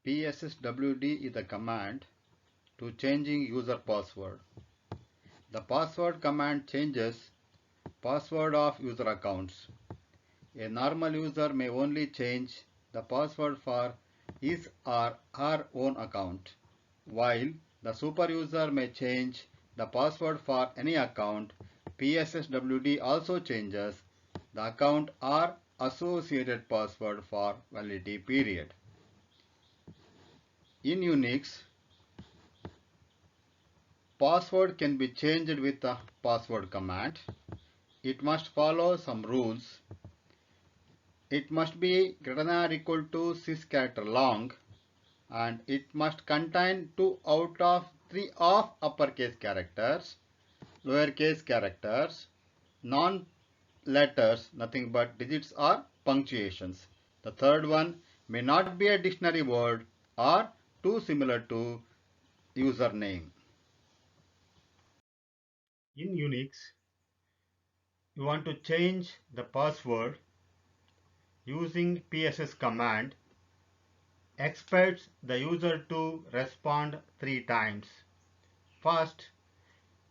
PSSWD is the command to changing user password. The password command changes password of user accounts. A normal user may only change the password for his or her own account, while the super user may change the password for any account. PSSWD also changes the account or associated password for validity period. In Unix, password can be changed with the password command. It must follow some rules. It must be greater than or equal to 6 character long, and it must contain 2 out of 3 of uppercase characters, lowercase characters, non-letters, nothing but digits or punctuations. The third one may not be a dictionary word or too similar to username. In Unix, you want to change the password using PSS command. Expects the user to respond 3 times. First,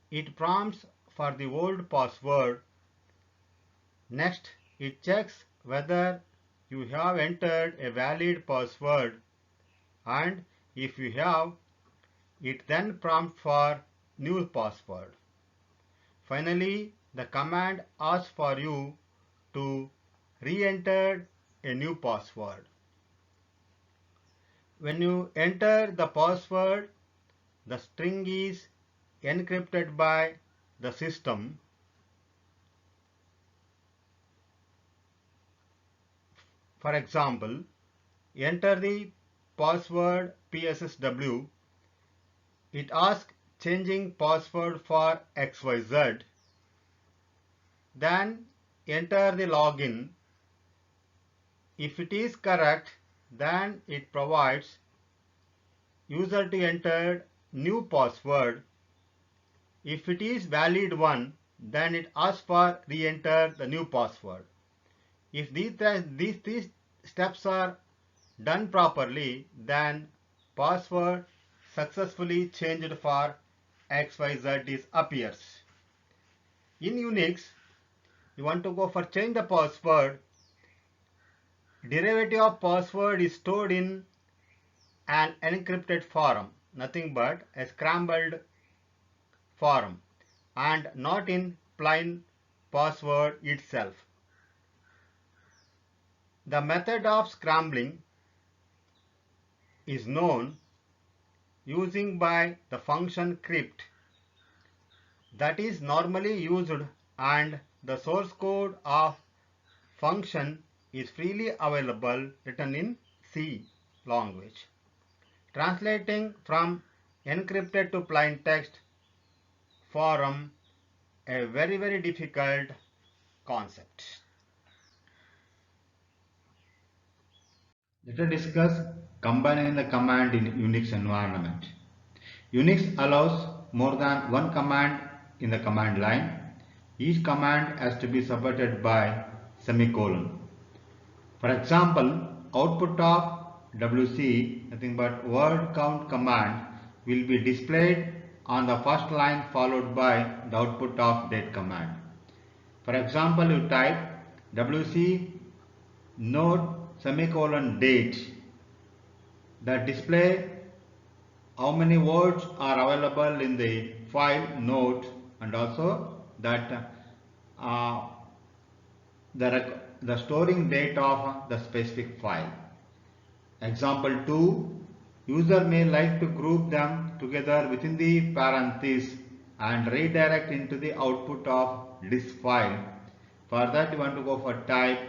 it prompts for the old password. Next, it checks whether you have entered a valid password, and if you have, it then prompts for new password. Finally, the command asks for you to re-enter a new password. When you enter the password, the string is encrypted by the system. For example, enter the password PSSW. It asks changing password for XYZ. Then enter the login. If it is correct, then it provides user to enter new password. If it is valid one, then it asks for re-enter the new password. If these three steps are done properly, then password successfully changed for XYZ appears. In Unix, you want to go for change the password. Derivative of password is stored in an encrypted form, nothing but a scrambled form, and not in plain password itself. The method of scrambling is known using by the function crypt that is normally used, and the source code of function is freely available written in C language. Translating from encrypted to plain text form a very difficult concept. Let us discuss combining the command in Unix environment. Unix allows more than one command in the command line. Each command has to be separated by semicolon. For example, output of WC, nothing but word count command, will be displayed on the first line followed by the output of date command. For example, you type WC note semicolon date. That display how many words are available in the file note, and also that the storing date of the specific file. Example 2, user may like to group them together within the parentheses and redirect into the output of this file. For that, you want to go for type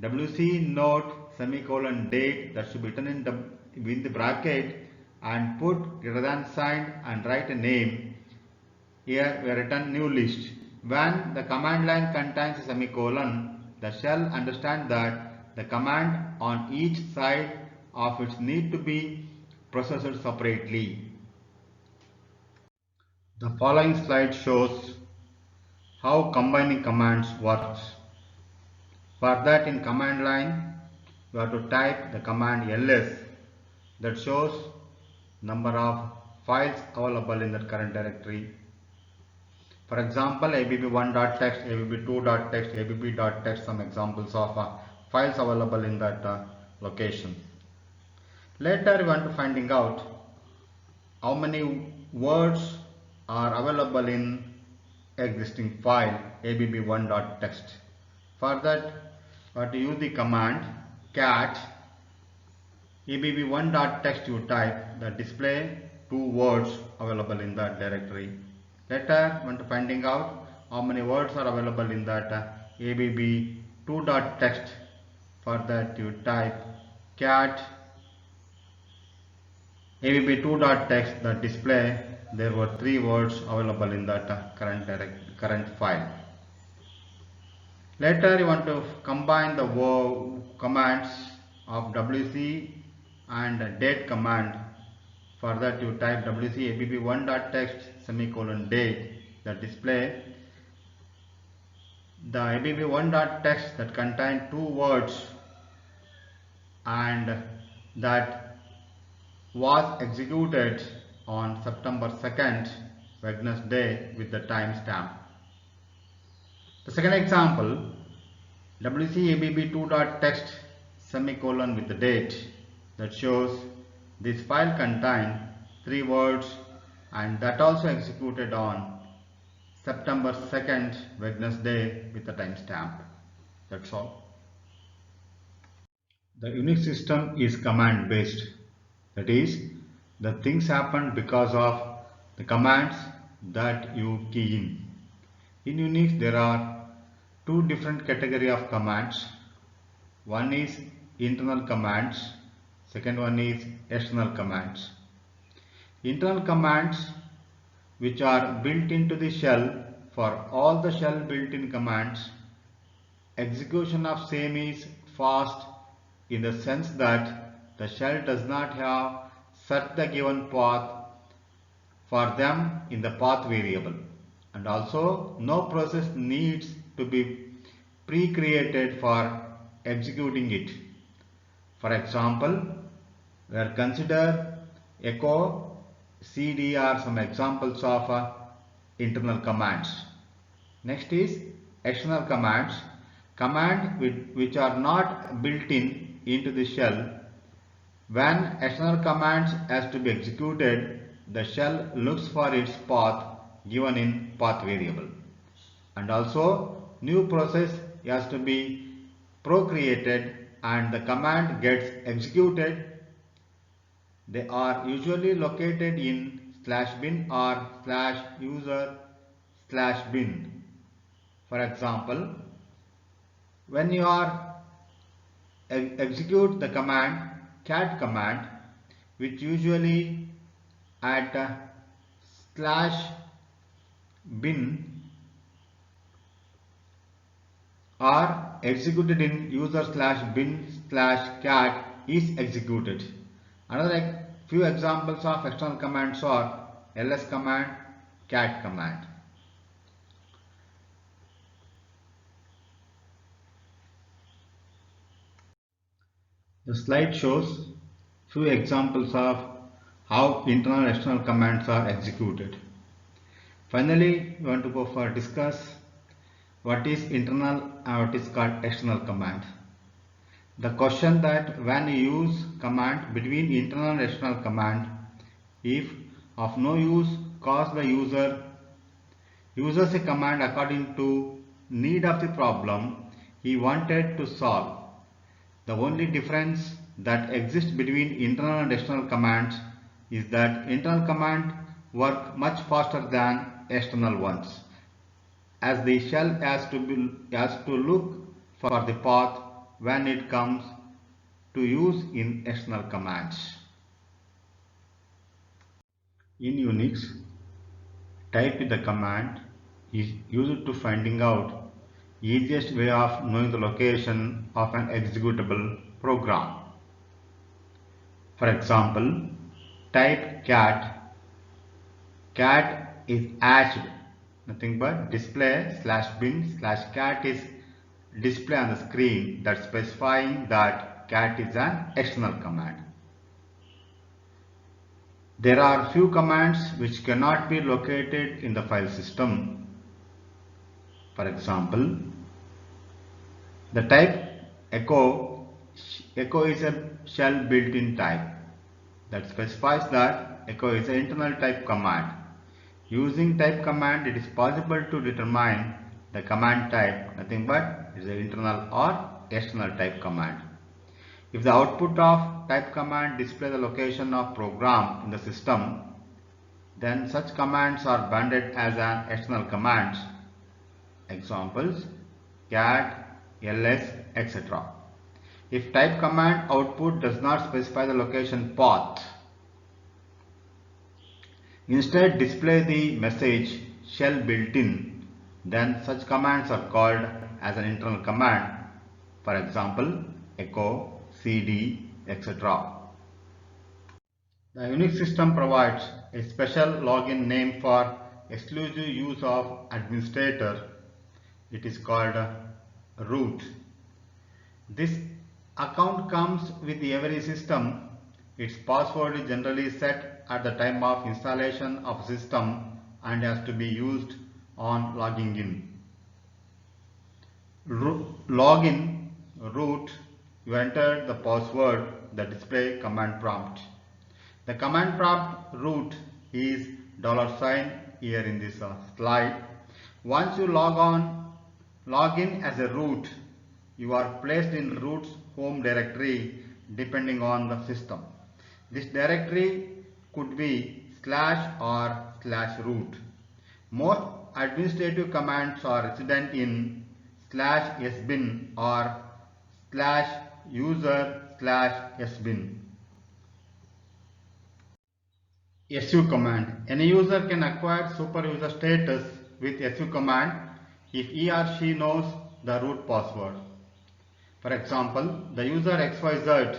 WC note semicolon date, that should be written in the bracket, and put greater than sign and write a name. Here we have written new list. When the command line contains a semicolon, the shell understands that the command on each side of it need to be processed separately. The following slide shows how combining commands works. For that, in command line, you have to type the command ls that shows number of files available in that current directory. For example, abb1.txt, abb2.txt, abb.txt, some examples of files available in that location. Later we want to finding out how many words are available in existing file abb1.txt. For that, we have to use the command cat abb1.txt. You type the display 2 words available in that directory. Later, we want to finding out how many words are available in that abb2.txt. For that, you type cat abb2.txt. the display there were 3 words available in that current file. Later you want to combine the commands of wc and date command. For that you type wc abb1.txt semicolon date, the display the abb1.txt that contain 2 words and that was executed on September 2nd, Wednesday, with the timestamp. The second example, wcabb2.txt semicolon with the date, that shows this file contains 3 words and that also executed on September 2nd, Wednesday, with the timestamp. That's all. The Unix system is command based. That is, the things happen because of the commands that you key in. In Unix there are 2 different category of commands. One is internal commands, second one is external commands. Internal commands, which are built into the shell, for all the shell built-in commands, execution of same is fast in the sense that the shell does not have set the given path for them in the path variable, and also no process needs to be pre-created for executing it. For example, we are consider echo, cd are some examples of internal commands. Next is external commands, which are not built into the shell. When external commands has to be executed, the shell looks for its path given in path variable, and also new process has to be procreated and the command gets executed. They are usually located in /bin or /user/bin. For example, when you are execute the command cat command, which usually at /bin or executed in user/bin/cat is executed. Another few examples of external commands are ls command, cat command. The slide shows few examples of how internal and external commands are executed. Finally, we want to go for discuss what is internal and what is called external command. The question that when you use command between internal and external command, if of no use caused by uses a command according to need of the problem he wanted to solve. The only difference that exists between internal and external commands is that internal commands work much faster than external ones, as the shell has to look for the path when it comes to use in external commands. In Unix, type the command is used to finding out easiest way of knowing the location of an executable program. For example, type cat. Cat is hatched, nothing but display /bin/cat is display on the screen, that specifying that cat is an external command. There are few commands which cannot be located in the file system. For example, the type echo is a shell built-in type that specifies that echo is an internal type command. Using type command, it is possible to determine the command type, nothing but it is an internal or external type command. If the output of type command displays the location of program in the system, then such commands are banded as an external commands. Examples: cat, ls, etc. If type command output does not specify the location path, instead display the message shell built-in, then such commands are called as an internal command. For example, echo, cd, etc. The Unix system provides a special login name for exclusive use of administrator. It is called root. This account comes with every system. Its password is generally set at the time of installation of system and has to be used on logging in. Login root, you enter the password, the display command prompt. The command prompt root is $sign here in this slide. Once you log in as a root, you are placed in root's home directory depending on the system. This directory could be / or /root. Most administrative commands are resident in /sbin or /user/sbin. SU command. Any user can acquire super user status with SU command if he or she knows the root password. For example, the user XYZ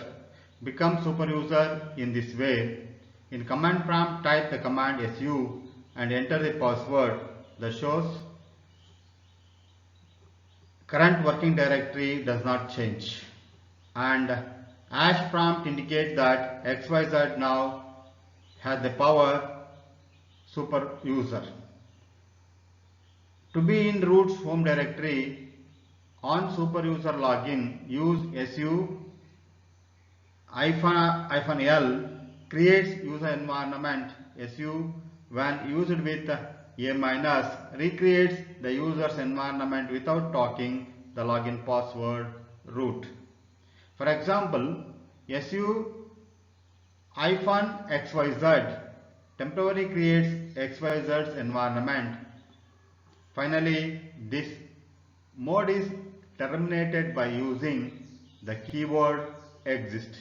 becomes super user in this way. In command prompt, type the command SU and enter the password that shows current working directory does not change, and hash prompt indicates that XYZ now has the power super user. To be in root's home directory, on super user login, use su-l creates user environment. Su, when used with a- recreates the user's environment without talking the login password root. For example, su-xyz temporarily creates XYZ's environment. Finally, this mode is terminated by using the keyword exist.